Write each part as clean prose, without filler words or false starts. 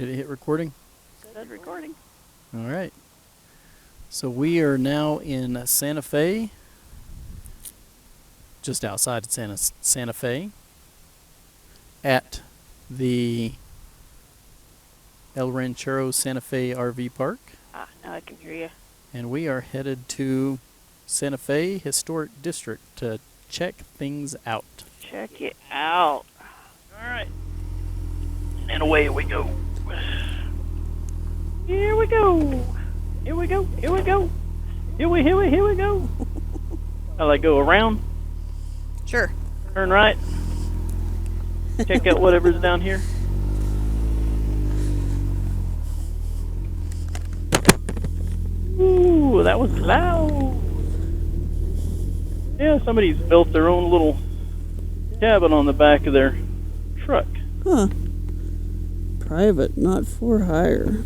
Did it hit recording? Said recording. All right. So we are now in Santa Fe, just outside Santa Fe, at the El Ranchero Santa Fe RV Park. Ah, now I can hear you. And we are headed to Santa Fe Historic District to check things out. Check it out. All right. And away we go. Here we go. Here we go. Here we go. Here we go. How I go around? Sure. Turn right. Check out whatever's down here. Ooh, that was loud. Yeah, somebody's built their own little cabin on the back of their truck. Huh. Private, not for hire.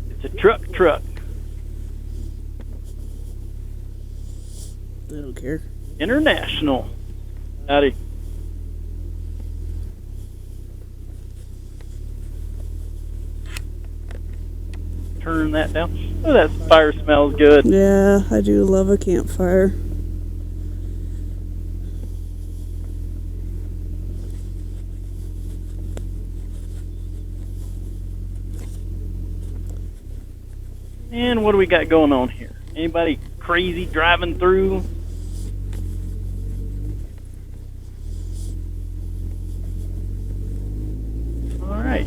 It's a truck. They don't care. International. Howdy. Turn that down. Oh, that fire smells good. Yeah, I do love a campfire. And what do we got going on here? Anybody crazy driving through? All right.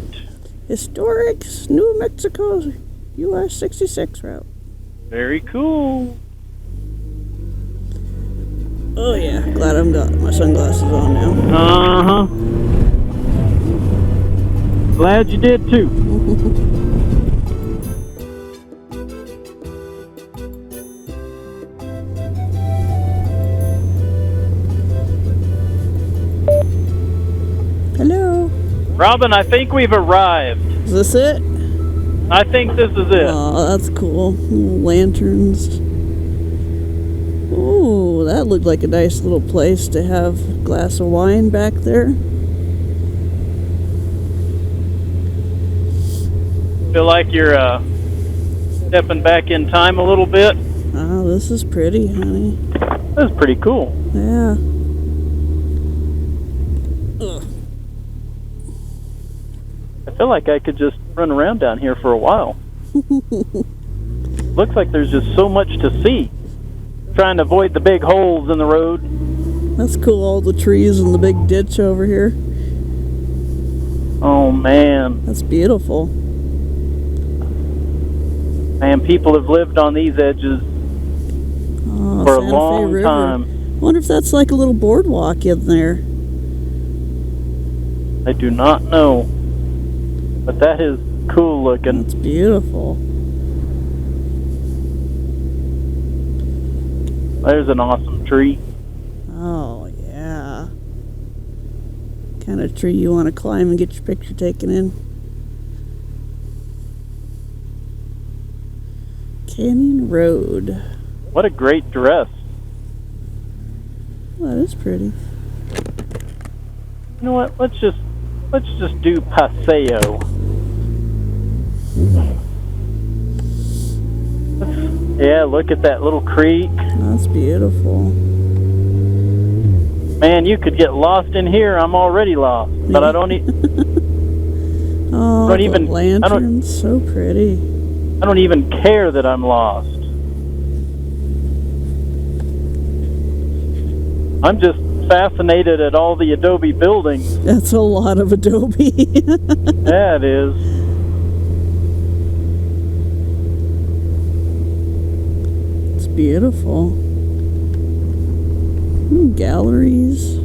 Historic New Mexico US 66 route. Very cool. Oh yeah, glad I've got my sunglasses on now. Uh-huh. Glad you did too. Hello. Robin, I think we've arrived. Is this it? I think this is it. Oh, that's cool. Lanterns. Ooh, that looked like a nice little place to have a glass of wine back there. Feel like you're stepping back in time a little bit. Oh, this is pretty, honey. This is pretty cool. Yeah. Ugh. I feel like I could just run around down here for a while. Looks like there's just so much to see. Trying to avoid the big holes in the road. That's cool, all the trees and the big ditch over here. Oh, man. That's beautiful. Man, people have lived on these edges Oh, for a Santa Fe long River. time. Wonder if that's like a little boardwalk in there. I do not know. But that is cool looking. It's beautiful. There's an awesome tree. Oh, yeah. Kind of tree you want to climb and get your picture taken in. Canyon Road. What a great dress. Well, that is pretty. You know what? Let's just do Paseo. Yeah, look at that little creek. That's beautiful. Man, you could get lost in here. I'm already lost, but I don't. Oh, don't the even- lanterns, so pretty. I don't even care that I'm lost. I'm just fascinated at all the adobe buildings. That's a lot of adobe. Yeah, it is. It's beautiful. Galleries.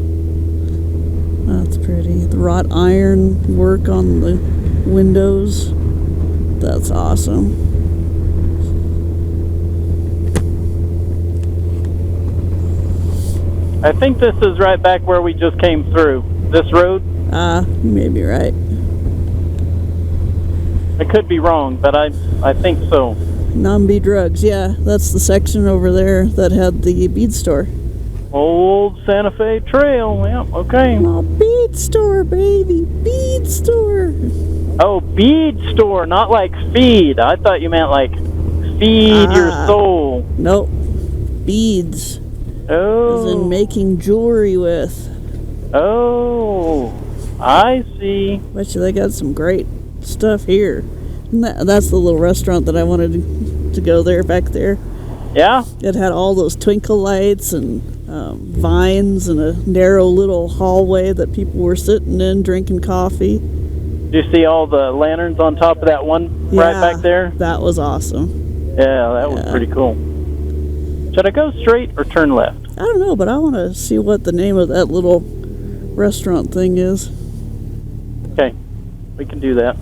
That's pretty. The wrought iron work on the windows. That's awesome. I think this is right back where we just came through. This road. You may be right. I could be wrong, but I think so. Nambi Drugs, yeah. That's the section over there that had the bead store. Old Santa Fe Trail. Yeah, okay. Oh, bead bead store, baby. Bead store. Oh, bead store, not like feed. I thought you meant like feed your soul. Nope. Beads. Oh. As in making jewelry with. Oh, I see. Bet you they got some great stuff here. And that's the little restaurant that I wanted to go there, back there. Yeah? It had all those twinkle lights and vines and a narrow little hallway that people were sitting in drinking coffee. Did you see all the lanterns on top of that one right back there? That was awesome. Yeah, that was pretty cool. Should I go straight or turn left? I don't know, but I want to see what the name of that little restaurant thing is. Okay, we can do that.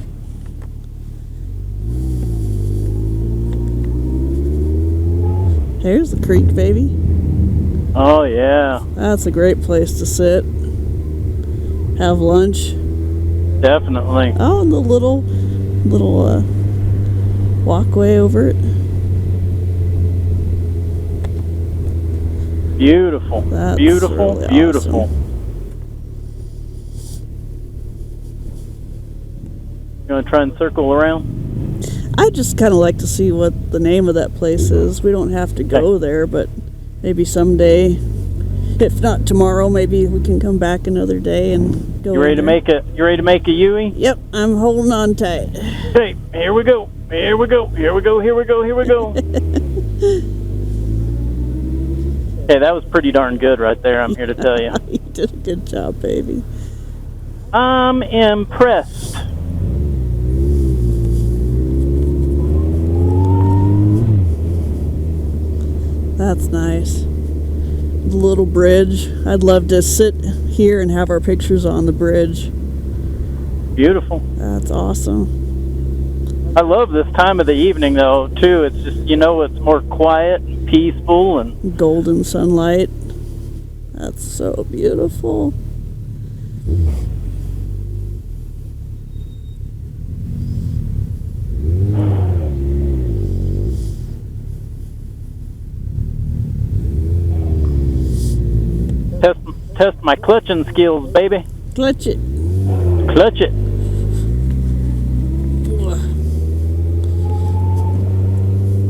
Here's the creek, baby. Oh, yeah. That's a great place to sit. Have lunch. Definitely. Oh, and the little walkway over it. Beautiful. That's beautiful, really beautiful. awesome. You want to try and circle around? I just kind of like to see what the name of that place is. We don't have to go there, but maybe someday, if not tomorrow, maybe we can come back another day and go. You ready to make a Yui? Yep, I'm holding on tight. Okay, here we go. Here we go. Here we go. Here we go. Here we go. Hey, that was pretty darn good right there, I'm here to tell you. You did a good job, baby. I'm impressed. That's nice. The little bridge. I'd love to sit here and have our pictures on the bridge. Beautiful. That's awesome. I love this time of the evening, though, too. It's just, it's more quiet and peaceful. And golden sunlight. That's so beautiful. Test my clutching skills, baby. Clutch it. Clutch it.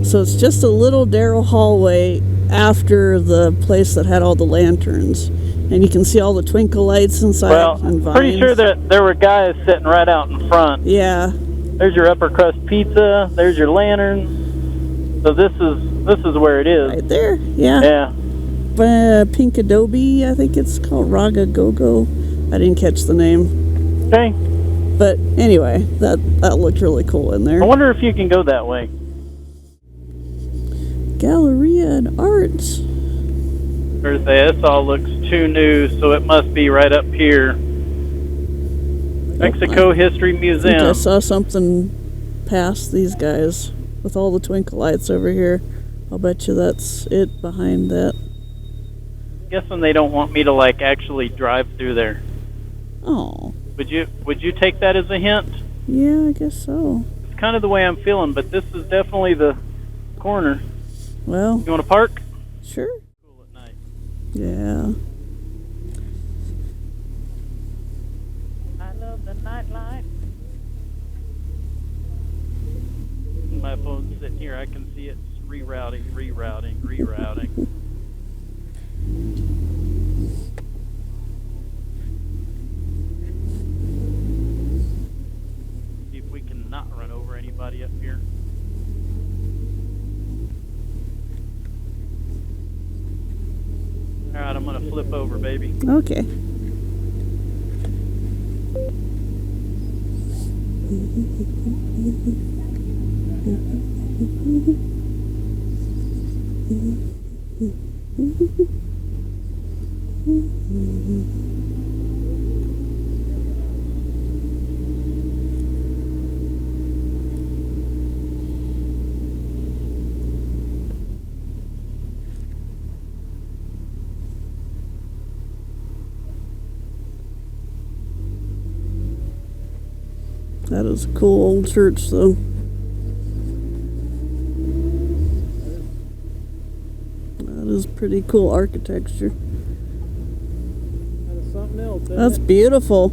So it's just a little narrow hallway after the place that had all the lanterns. And you can see all the twinkle lights inside and vines. Pretty sure that there were guys sitting right out in front. Yeah. There's your upper crust pizza. There's your lanterns. So this is where it is. Right there. Yeah. Yeah. Pink Adobe, I think it's called Raga Go-Go. I didn't catch the name. Okay. But anyway, that looked really cool in there. I wonder if you can go that way. Galleria and Arts. Thursday, this all looks too new, so it must be right up here. Mexico History I think I Museum. saw something past these guys with all the twinkle lights over here. I'll bet you that's it behind that. Guessing they don't want me to actually drive through there. Oh. Would you take that as a hint? Yeah, I guess so. It's kind of the way I'm feeling, but this is definitely the corner. Well. You want to park? Sure. Cool at night. Yeah. I love the nightlife. My phone's sitting here. I can see it's rerouting. See if we can not run over anybody up here. All right, I'm gonna flip over, baby. Okay. That is a cool old church, though. That is pretty cool architecture. That is something else. else. Isn't That's it? beautiful.